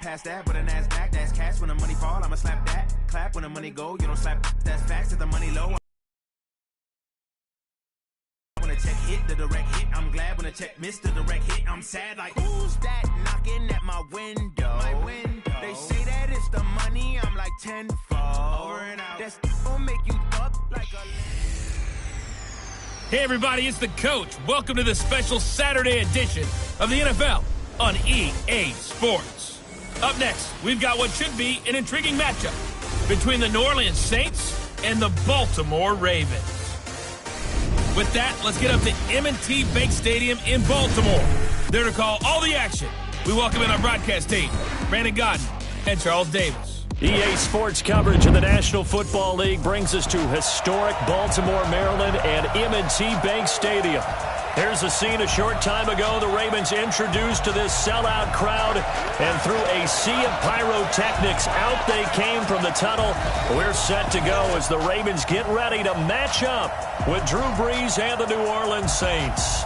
past that, but a NASDAQ, that's cash. When the money fall, I'ma slap that. Clap when the money go, you don't slap. That's facts to the money low. When a check hit, the direct hit. I'm glad when a check missed the direct hit. I'm sad like, who's that knocking at my window? They say that it's the money, I'm like tenfold. Over and out. That's gonna make you up like a... Hey everybody, it's the Coach. Welcome to the special Saturday edition of the NFL on EA Sports. Up next, we've got what should be an intriguing matchup between the New Orleans Saints and the Baltimore Ravens. With that, let's get up to M&T Bank Stadium in Baltimore. There to call all the action, we welcome in our broadcast team, Brandon Godden and Charles Davis. EA Sports coverage of the National Football League brings us to historic Baltimore, Maryland, and M&T Bank Stadium. Here's a scene a short time ago. The Ravens introduced to this sellout crowd, and through a sea of pyrotechnics, out they came from the tunnel. We're set to go as the Ravens get ready to match up with Drew Brees and the New Orleans Saints.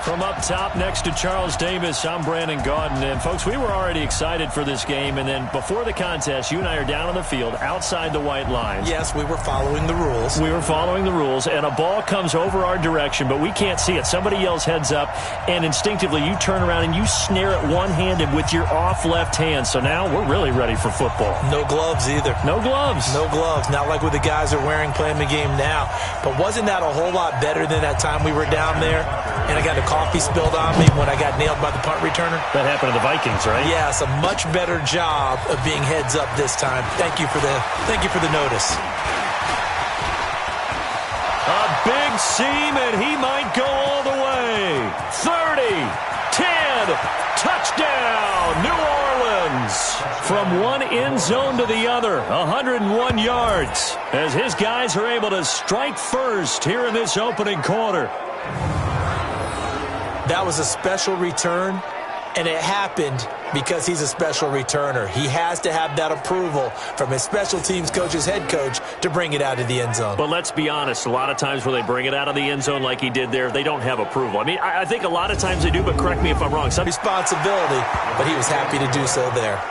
From up top next to Charles Davis, I'm Brandon Godden. And, folks, we were already excited for this game. And then before the contest, you and I are down on the field outside the white lines. Yes, we were following the rules. We were following the rules, and a ball comes over our direction, but we can't see it. Somebody yells heads up, and instinctively you turn around and you snare it one-handed with your off left hand. So now we're really ready for football. No gloves either. No gloves. No gloves. Not like what the guys are wearing playing the game now. But wasn't that a whole lot better than that time we were down there? And I got a coffee spilled on me when I got nailed by the punt returner. That happened to the Vikings, right? Yes, a much better job of being heads up this time. Thank you for the notice. A big seam, and he might go all the way. 30, 10, touchdown, New Orleans. From one end zone to the other, 101 yards, as his guys are able to strike first here in this opening quarter. That was a special return, and it happened because he's a special returner. He has to have that approval from his special teams coach, his head coach, to bring it out of the end zone. But let's be honest, a lot of times when they bring it out of the end zone like he did there, they don't have approval. I mean, I think a lot of times they do, but correct me if I'm wrong. Some responsibility, but he was happy to do so there.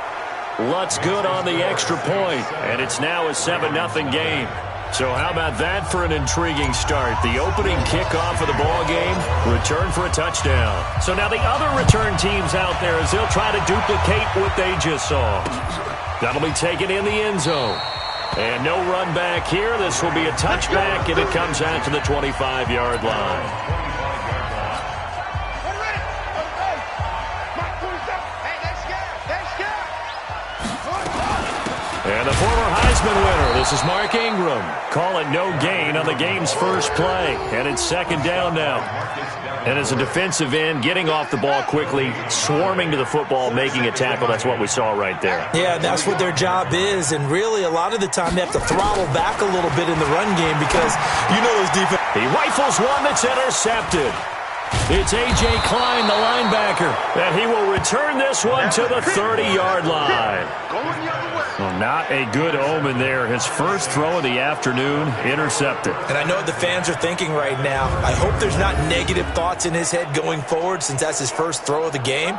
Lutz good on the extra point, and it's now a 7-0 game. So how about that for an intriguing start? The opening kickoff of the ball game, return for a touchdown. So now the other return teams out there as they'll try to duplicate what they just saw. That'll be taken in the end zone. And no run back here. This will be a touchback, and it comes out to the 25-yard line. And the former Heisman winner, this is Mark Ingram. Call it no gain on the game's first play. And it's second down now. And as a defensive end, getting off the ball quickly, swarming to the football, making a tackle, that's what we saw right there. Yeah, that's what their job is. And really, a lot of the time, they have to throttle back a little bit in the run game because you know those defense. He rifles one that's intercepted. It's A.J. Klein, the linebacker, and he will return this one to the 30-yard line. Well, not a good omen there. His first throw of the afternoon, intercepted. And I know what the fans are thinking right now. I hope there's not negative thoughts in his head going forward since that's his first throw of the game.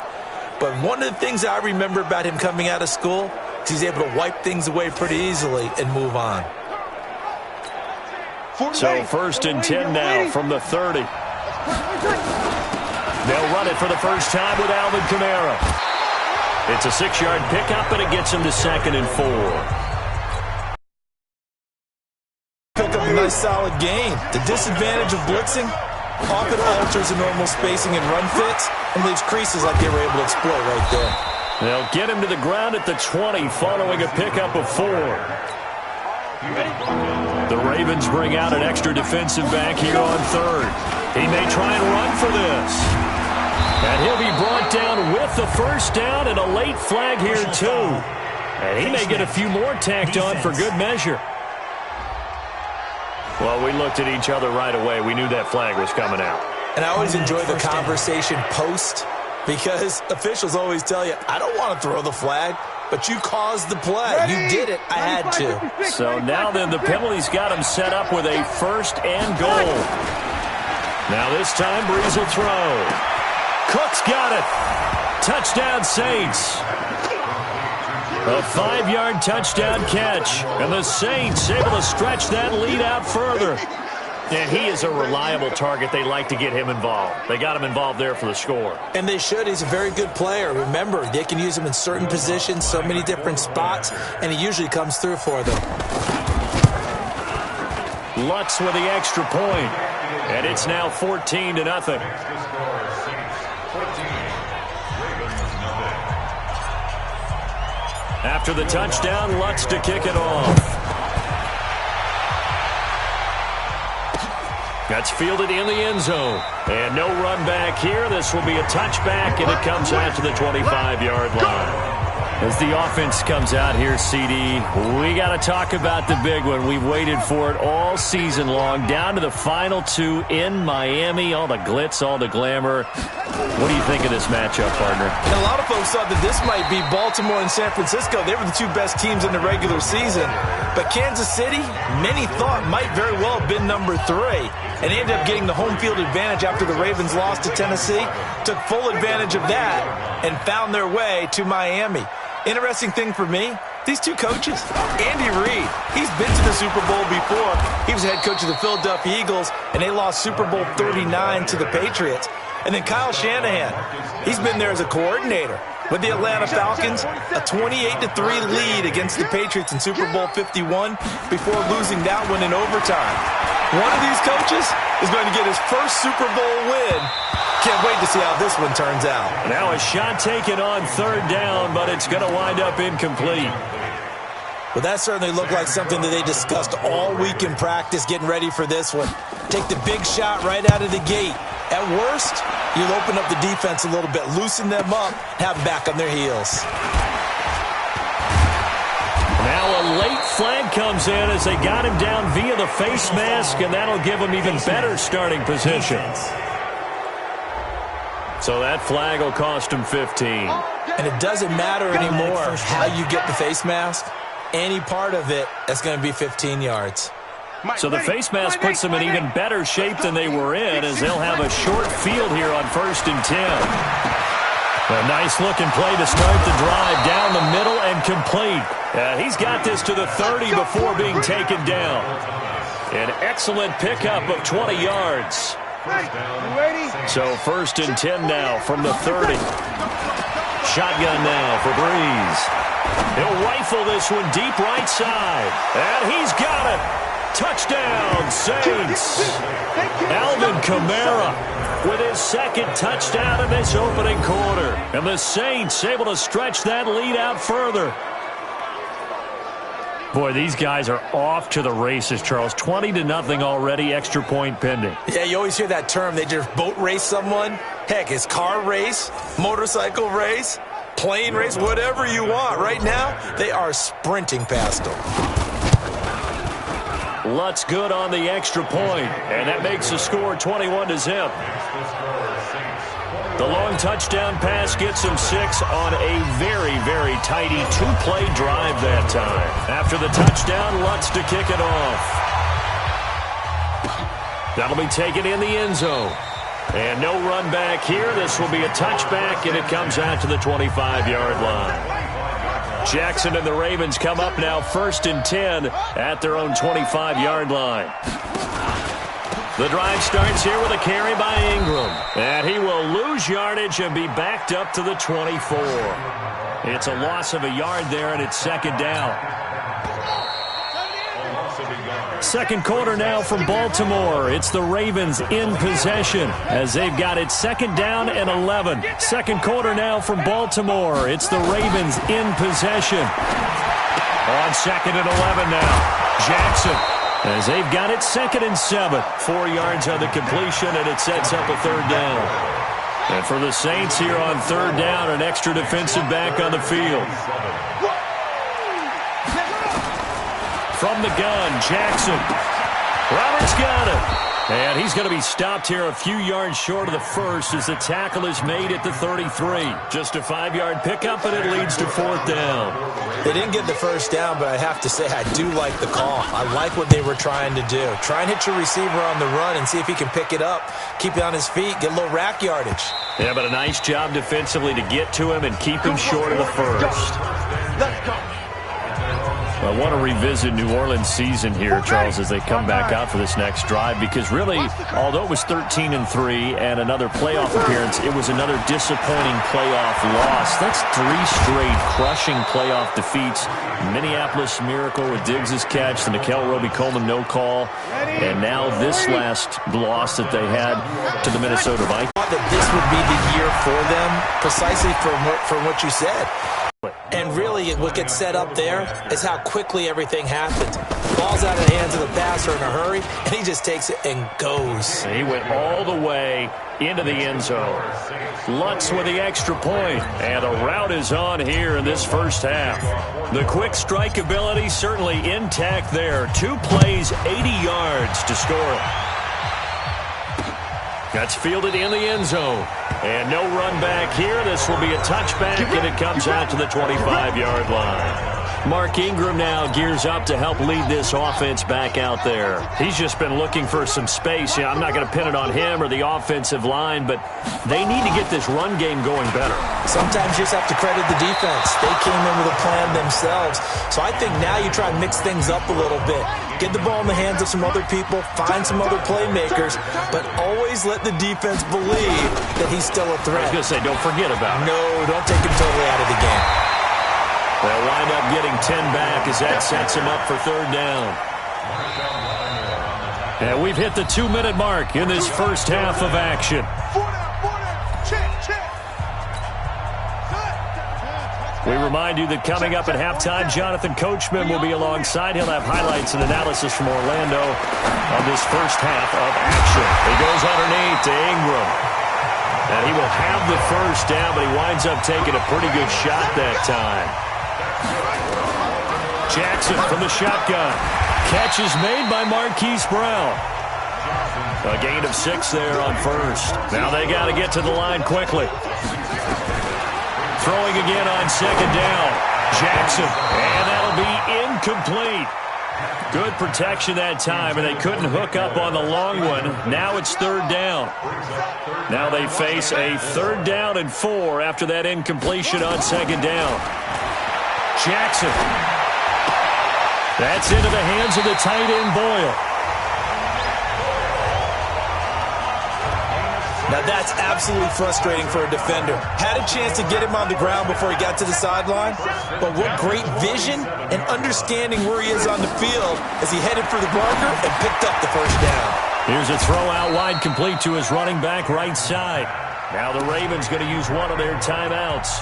But one of the things I remember about him coming out of school is he's able to wipe things away pretty easily and move on. So first and 10 now from the 30. They'll run it for the first time with Alvin Kamara. It's a 6-yard pickup, and it gets him to 2nd and 4. Pick up a nice solid gain. The disadvantage of blitzing often alters the normal spacing and run fits and leaves creases like they were able to exploit right there. They'll get him to the ground at the 20 following a pickup of 4. The Ravens bring out an extra defensive back here on 3rd. He may try and run for this. And he'll be brought down with the first down and a late flag here, too. And he may get a few more tacked on for good measure. Well, we looked at each other right away. We knew that flag was coming out. And I always enjoy the conversation post because officials always tell you, I don't want to throw the flag, but you caused the play. You did it. I had to. So now then the penalty's got him set up with a 1st and goal. Now this time Brees will throw. Cook's got it. Touchdown, Saints. A 5-yard touchdown catch. And the Saints able to stretch that lead out further. And he is a reliable target. They like to get him involved. They got him involved there for the score. And they should. He's a very good player. Remember, they can use him in certain positions, so many different spots, and he usually comes through for them. Lutz with the extra point. And it's now 14-0. After the touchdown, Lutz to kick it off. That's fielded in the end zone. And no run back here. This will be a touchback, and it comes out to the 25-yard line. As the offense comes out here, CD, we got to talk about the big one. We've waited for it all season long, down to the final two in Miami. All the glitz, all the glamour. What do you think of this matchup, partner? And a lot of folks thought that this might be Baltimore and San Francisco. They were the two best teams in the regular season. But Kansas City, many thought might very well have been number 3. And they ended up getting the home field advantage after the Ravens lost to Tennessee. Took full advantage of that and found their way to Miami. Interesting thing for me, these two coaches, Andy Reid, he's been to the Super Bowl before. He was head coach of the Philadelphia Eagles, and they lost Super Bowl 39 to the Patriots. And then Kyle Shanahan, he's been there as a coordinator with the Atlanta Falcons, a 28-3 lead against the Patriots in Super Bowl 51 before losing that one in overtime. One of these coaches is going to get his first Super Bowl win. Can't wait to see how this one turns out. Now a shot taken on third down, but it's going to wind up incomplete. Well, that certainly looked like something that they discussed all week in practice getting ready for this one. Take the big shot right out of the gate. At worst, you'll open up the defense a little bit, loosen them up, have them back on their heels. Now a late flag comes in as they got him down via the face mask, and that'll give him even better starting position. So that flag will cost him 15. And it doesn't matter anymore how you get the face mask. Any part of it, that's going to be 15 yards. So the face mask puts them in even better shape than they were in, as they'll have a short field here on 1st and 10. A nice-looking play to start the drive down the middle and complete. He's got this to the 30 before being taken down. An excellent pickup of 20 yards. So 1st and 10 now from the 30. Shotgun now for Breeze. He'll rifle this one deep right side. And he's got it. Touchdown, Saints. Alvin Kamara with his second touchdown in this opening quarter. And the Saints able to stretch that lead out further. Boy, these guys are off to the races, Charles. 20-0 already, extra point pending. Yeah, you always hear that term. They just boat race someone. Heck, it's car race, motorcycle race, plane race, whatever you want. Right now, they are sprinting past them. Lutz good on the extra point, and that makes the score 21-0. The long touchdown pass gets him 6 on a very, very tidy 2-play drive that time. After the touchdown, Lutz to kick it off. That'll be taken in the end zone. And no run back here. This will be a touchback, and it comes out to the 25-yard line. Jackson and the Ravens come up now 1st and 10 at their own 25-yard line. The drive starts here with a carry by Ingram. And he will lose yardage and be backed up to the 24. It's a loss of a yard there, and it's 2nd down. Second quarter now from Baltimore. It's the Ravens in possession as they've got it 2nd down and 11. Second quarter now from Baltimore. It's the Ravens in possession. On 2nd and 11 now. Jackson as they've got it 2nd and 7. 4 yards on the completion, and it sets up a 3rd down. And for the Saints here on 3rd down, an extra defensive back on the field. From the gun, Jackson. Roberts got it. And he's going to be stopped here a few yards short of the first as the tackle is made at the 33. Just a 5-yard pickup, and it leads to 4th down. They didn't get the first down, but I have to say I do like the call. I like what they were trying to do. Try and hit your receiver on the run and see if he can pick it up, keep it on his feet, get a little rack yardage. Yeah, but a nice job defensively to get to him and keep him short of the first. Let's go. I want to revisit New Orleans' season here, Charles, as they come back out for this next drive, because really, although it was 13-3 and another playoff appearance, it was another disappointing playoff loss. That's 3 straight crushing playoff defeats. Minneapolis Miracle with Diggs' catch, the Nickel Roby-Coleman no call, and now this last loss that they had to the Minnesota Vikings. I thought that this would be the year for them, precisely for what you said. And really, what gets set up there is how quickly everything happens. Ball's out of the hands of the passer in a hurry, and he just takes it and goes. He went all the way into the end zone. Lutz with the extra point, and the route is on here in this first half. The quick strike ability certainly intact there. 2 plays, 80 yards to score. That's fielded in the end zone. And no run back here. This will be a touchback, and it comes out to the 25-yard line. Mark Ingram now gears up to help lead this offense back out there. He's just been looking for some space. I'm not going to pin it on him or the offensive line, but they need to get this run game going better. Sometimes you just have to credit the defense. They came in with a plan themselves. So I think now you try and mix things up a little bit. Get the ball in the hands of some other people, find some other playmakers, but always let the defense believe that he's still a threat. I was going to say, don't forget about it. No, don't take him totally out of the game. They'll wind up getting 10 back as that sets him up for 3rd down. And we've hit the 2-minute mark in this first half of action. We remind you that coming up at halftime, Jonathan Coachman will be alongside. He'll have highlights and analysis from Orlando on this first half of action. He goes underneath to Ingram. And he will have the first down, but he winds up taking a pretty good shot that time. Jackson from the shotgun. Catch is made by Marquise Brown. A gain of 6 there on first. Now they got to get to the line quickly. Throwing again on 2nd down. Jackson, and that'll be incomplete. Good protection that time, and they couldn't hook up on the long one. Now it's 3rd down. Now they face a 3rd down and 4 after that incompletion on 2nd down. Jackson. That's into the hands of the tight end, Boyle. Now that's absolutely frustrating for a defender. Had a chance to get him on the ground before he got to the sideline, but what great vision and understanding where he is on the field as he headed for the marker and picked up the first down. Here's a throw out wide complete to his running back right side. Now the Ravens going to use one of their timeouts.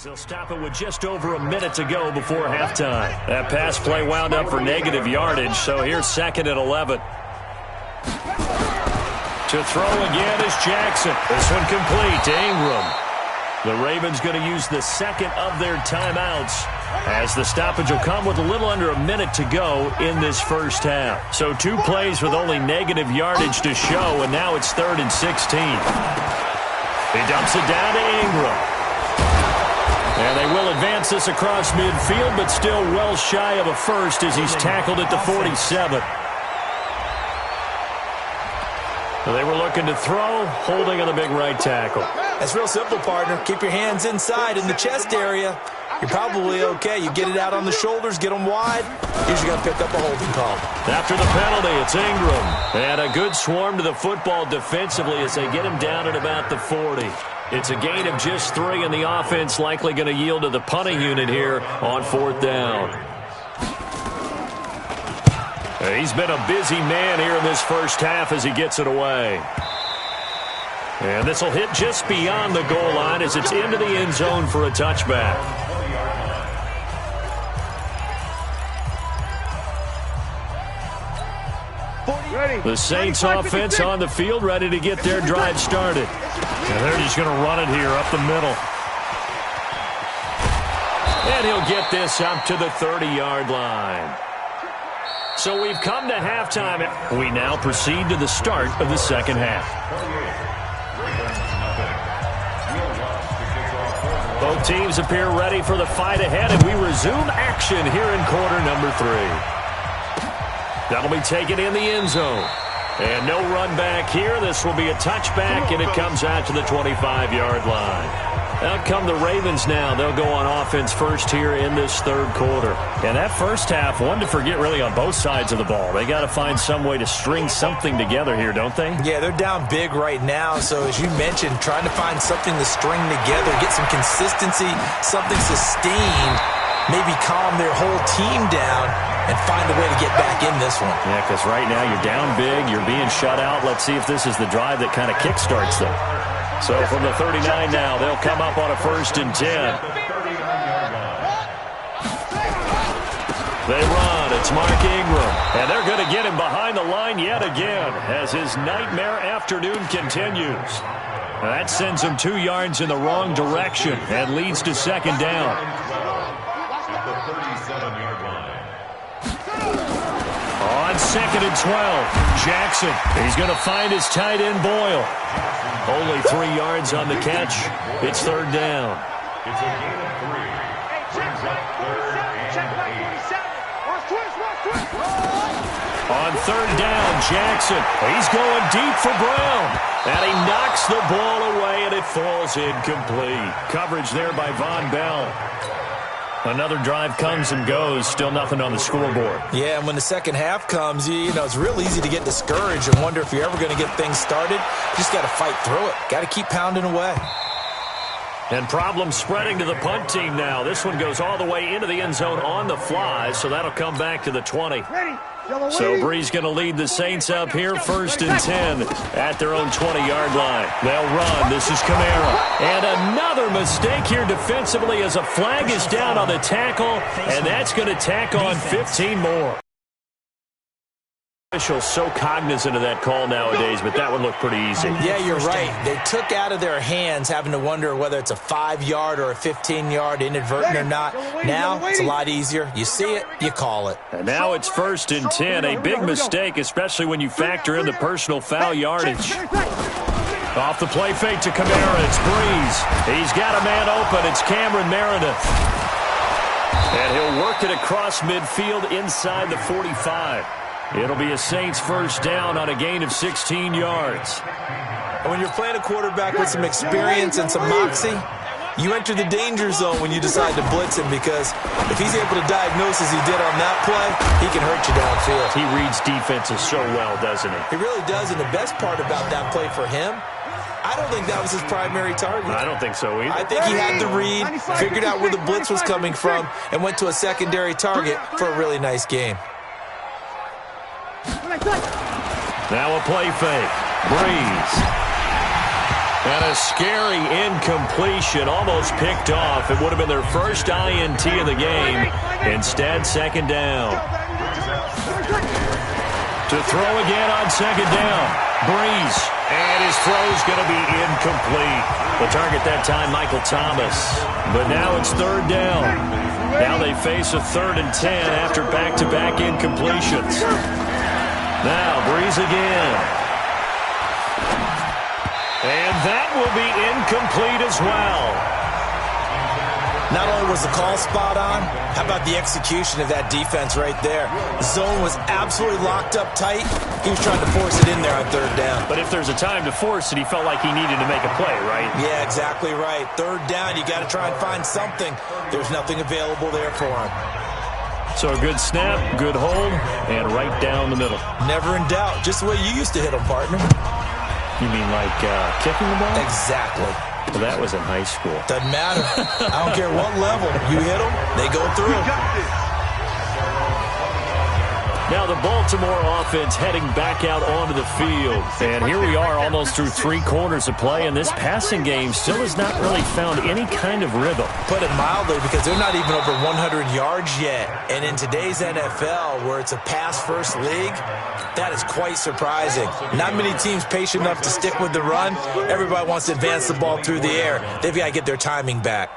They'll stop it with just over a minute to go before halftime. That pass play wound up for negative yardage, so here's 2nd and 11. To throw again is Jackson. This one complete to Ingram. The Ravens going to use the 2nd of their timeouts as the stoppage will come with a little under a minute to go in this first half. So 2 plays with only negative yardage to show, and now it's 3rd and 16. He dumps it down to Ingram. And they will advance this across midfield, but still well shy of a first as he's tackled at the 47. They were looking to throw, holding on the big right tackle. That's real simple, partner. Keep your hands inside in the chest area. You're probably okay. You get it out on the shoulders, get them wide. Usually going to pick up a holding call. After the penalty, it's Ingram. And a good swarm to the football defensively as they get him down at about the 40. It's a gain of just 3, and the offense likely going to yield to the punting unit here on 4th down. He's been a busy man here in this first half as he gets it away. And this will hit just beyond the goal line as it's into the end zone for a touchback. The Saints offense on the field, ready to get their drive started. And they're just going to run it here up the middle. And he'll get this up to the 30-yard line. So we've come to halftime. We now proceed to the start of the second half. Both teams appear ready for the fight ahead, and we resume action here in quarter number 3. That'll be taken in the end zone. And no run back here. This will be a touchback, and it comes out to the 25-yard line. Out come the Ravens now. They'll go on offense first here in this third quarter. And that first half, one to forget really on both sides of the ball. They got to find some way to string something together here, don't they? Yeah, they're down big right now. So as you mentioned, trying to find something to string together, get some consistency, something sustained, maybe calm their whole team down and find a way to get back in this one. Yeah, because right now you're down big, you're being shut out. Let's see if this is the drive that kind of kickstarts them. So from the 39 now, they'll come up on a 1st and 10. They run. It's Mark Ingram. And they're going to get him behind the line yet again as his nightmare afternoon continues. That sends him 2 yards in the wrong direction and leads to second down. On 2nd and 12, Jackson. He's going to find his tight end Boyle. Only 3 yards on the catch. It's third down. It's a gain of 3. Brings up 3rd and 8. On third down, Jackson. He's going deep for Brown. And he knocks the ball away, and it falls incomplete. Coverage there by Von Bell. Another drive comes and goes. Still nothing on the scoreboard. Yeah, and when the second half comes, you know, it's real easy to get discouraged and wonder if you're ever going to get things started. You just got to fight through it. Got to keep pounding away. And problems spreading to the punt team now. This one goes all the way into the end zone on the fly, so that'll come back to the 20. So Bree's going to lead the Saints up here, 1st and 10 at their own 20-yard line. They'll run. This is Kamara. And another mistake here defensively as a flag is down on the tackle, and that's going to tack on 15 more. Officials so cognizant of that call nowadays, but that one looked pretty easy. Yeah, you're right. They took out of their hands having to wonder whether it's a 5-yard or a 15-yard inadvertent or not. Now it's a lot easier. You see it, you call it. And now it's 1st and 10, a big mistake, especially when you factor in the personal foul yardage. Off the play fake to Kamara, it's Breeze. He's got a man open, it's Cameron Meredith. And he'll work it across midfield inside the 45. It'll be a Saints first down on a gain of 16 yards. And when you're playing a quarterback with some experience and some moxie, you enter the danger zone when you decide to blitz him, because if he's able to diagnose as he did on that play, he can hurt you downfield. He reads defenses so well, doesn't he? He really does, and the best part about that play for him, I don't think that was his primary target. I don't think so either. I think he had the read, figured out where the blitz was coming from, and went to a secondary target for a really nice game. Now a play fake. Breeze. And a scary incompletion, almost picked off. It would have been their first INT of the game. Instead, second down. To throw again on second down. Breeze. And his throw's going to be incomplete. The target that time, Michael Thomas. But now it's third down. Now they face a 3rd and 10 after back-to-back incompletions. Now Breeze again. And that will be incomplete as well. Not only was the call spot on, how about the execution of that defense right there? The zone was absolutely locked up tight. He was trying to force it in there on third down. But if there's a time to force it, he felt like he needed to make a play, right? Yeah, exactly right. Third down, you got to try and find something. There's nothing available there for him. So a good snap, good hold, and right down the middle. Never in doubt. Just the way you used to hit them, partner. You mean like kicking the ball? Exactly. Well, that was in high school. Doesn't matter. I don't care what level. You hit them, they go through. Now the Baltimore offense heading back out onto the field. And here we are almost through 3 quarters of play, and this passing game still has not really found any kind of rhythm. Put it mildly, because they're not even over 100 yards yet. And in today's NFL, where it's a pass-first league, that is quite surprising. Not many teams patient enough to stick with the run. Everybody wants to advance the ball through the air. They've got to get their timing back.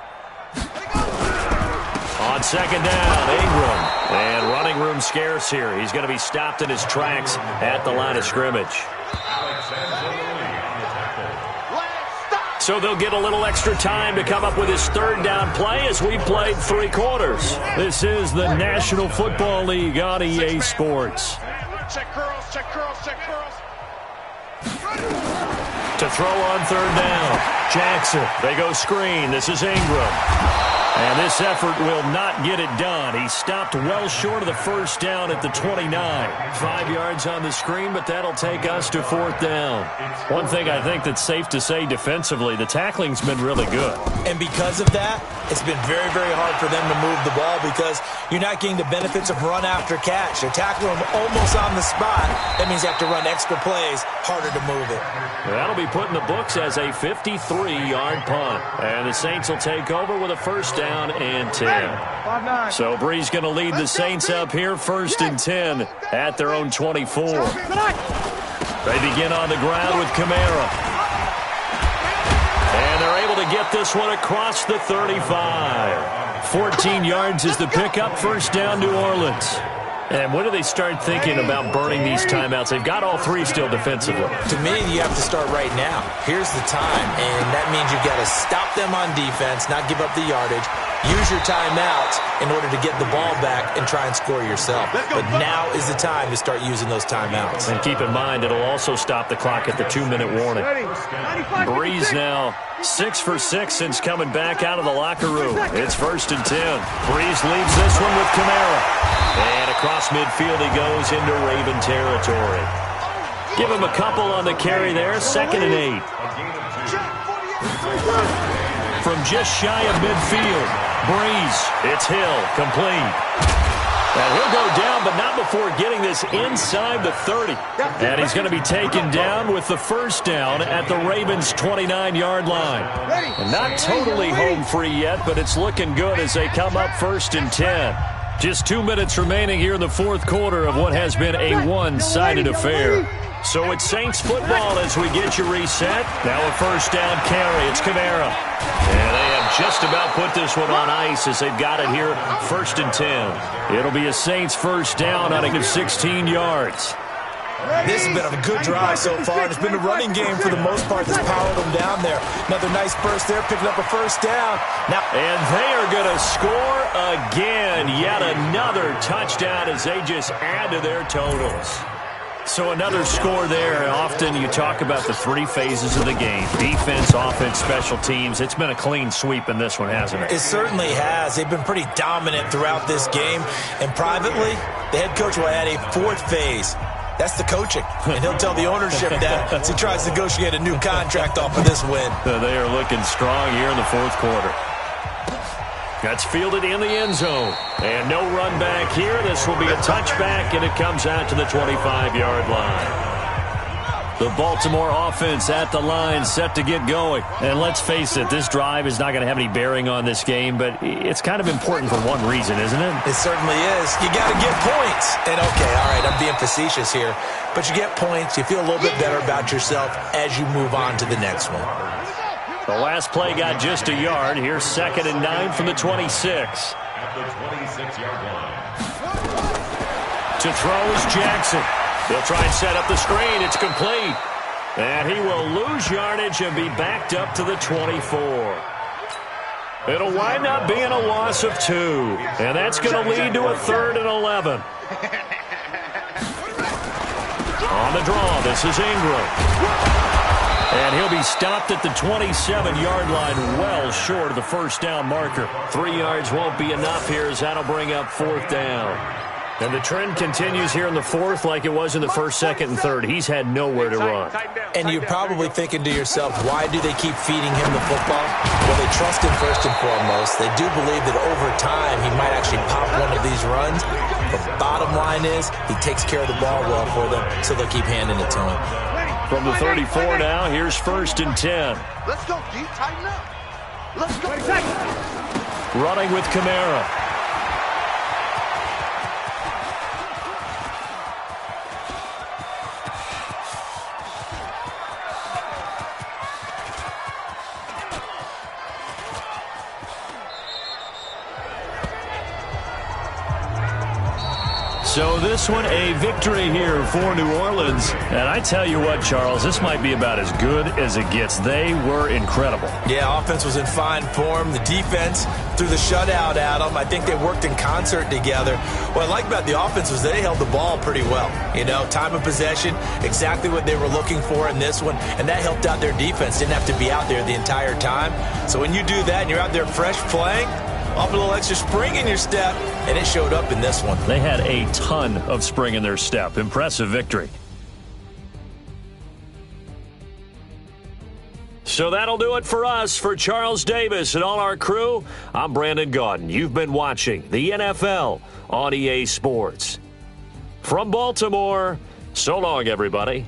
On second down, Ingram. And running room scarce here. He's going to be stopped in his tracks at the line of scrimmage. So they'll get a little extra time to come up with his third down play as we played 3 quarters. This is the National Football League on EA Sports. Check curls, check curls, check curls. To throw on third down, Jackson. They go screen. This is Ingram. And this effort will not get it done. He stopped well short of the first down at the 29. 5 yards on the screen, but that'll take us to 4th down. One thing I think that's safe to say defensively, the tackling's been really good. And because of that, it's been very, very hard for them to move the ball because you're not getting the benefits of run after catch. They're tackling them almost on the spot. That means you have to run extra plays, harder to move it. That'll be put in the books as a 53-yard punt. And the Saints will take over with a first down and 10. So Bree's going to lead the Saints up here 1st and 10 at their own 24. They begin on the ground with Kamara. And they're able to get this one across the 35. 14 yards is the pickup. First down, New Orleans. And when do they start thinking about burning these timeouts? They've got all 3 still defensively. To me, you have to start right now. Here's the time, and that means you've got to stop them on defense, not give up the yardage, use your timeouts in order to get the ball back and try and score yourself. But now is the time to start using those timeouts. And keep in mind, it'll also stop the clock at the 2-minute warning. Breeze now 6 for 6 since coming back out of the locker room. It's 1st and 10. Breeze leaves this one with Kamara. And across midfield he goes into Raven territory. Give him a couple on the carry there. 2nd and 8. From just shy of midfield, Breeze. It's Hill, complete. And he'll go down, but not before getting this inside the 30. And he's going to be taken down with the first down at the Ravens' 29-yard line. And not totally home free yet, but it's looking good as they come up 1st and 10. Just 2 minutes remaining here in the 4th quarter of what has been a one-sided affair. So it's Saints football as we get you reset. Now a first down carry. It's Kamara. And they have just about put this one on ice as they've got it here 1st and 10. It'll be a Saints first down on a 16 yards. This has been a good drive so far, and it's been a running game for the most part that's powered them down there. Another nice burst there, picking up a first down. Now, and they are going to score again. Yet another touchdown as they just add to their totals. So another score there. Often you talk about the 3 phases of the game. Defense, offense, special teams. It's been a clean sweep in this one, hasn't it? It certainly has. They've been pretty dominant throughout this game. And privately, the head coach will add a 4th phase. That's the coaching. And he'll tell the ownership that as he tries to negotiate a new contract off of this win. They are looking strong here in the 4th quarter. That's fielded in the end zone. And no run back here. This will be a touchback, and it comes out to the 25-yard line. The Baltimore offense at the line, set to get going. And let's face it, this drive is not going to have any bearing on this game, but it's kind of important for one reason, isn't it? It certainly is. You got to get points. And okay, all right, I'm being facetious here, but you get points. You feel a little bit better about yourself as you move on to the next one. The last play got just a yard. Here's 2nd and 9 from the 26. At the 26-yard line. To throw is Jackson. He'll try and set up the screen. It's complete. And he will lose yardage and be backed up to the 24. It'll wind up being a loss of 2. And that's going to lead to a 3rd and 11. On the draw, this is Ingram. And he'll be stopped at the 27-yard line, well short of the first down marker. 3 yards won't be enough here as that'll bring up 4th down. And the trend continues here in the fourth like it was in the first, second, and third. He's had nowhere to run. And you're probably thinking to yourself, why do they keep feeding him the football? Well, they trust him first and foremost. They do believe that over time he might actually pop one of these runs. But bottom line is he takes care of the ball well for them, so they'll keep handing it to him. From the 34 now, here's 1st and 10. Let's go, D. Tighten up. Let's go. Running with Kamara. So this one, a victory here for New Orleans. And I tell you what, Charles, this might be about as good as it gets. They were incredible. Yeah, offense was in fine form. The defense threw the shutout at them. I think they worked in concert together. What I like about the offense was they held the ball pretty well. You know, time of possession, exactly what they were looking for in this one. And that helped out their defense. Didn't have to be out there the entire time. So when you do that and you're out there fresh playing, off a little extra spring in your step, and it showed up in this one. They had a ton of spring in their step. Impressive victory. So that'll do it for us. For Charles Davis and all our crew, I'm Brandon Gaudin. You've been watching the NFL on EA Sports. From Baltimore, so long, everybody.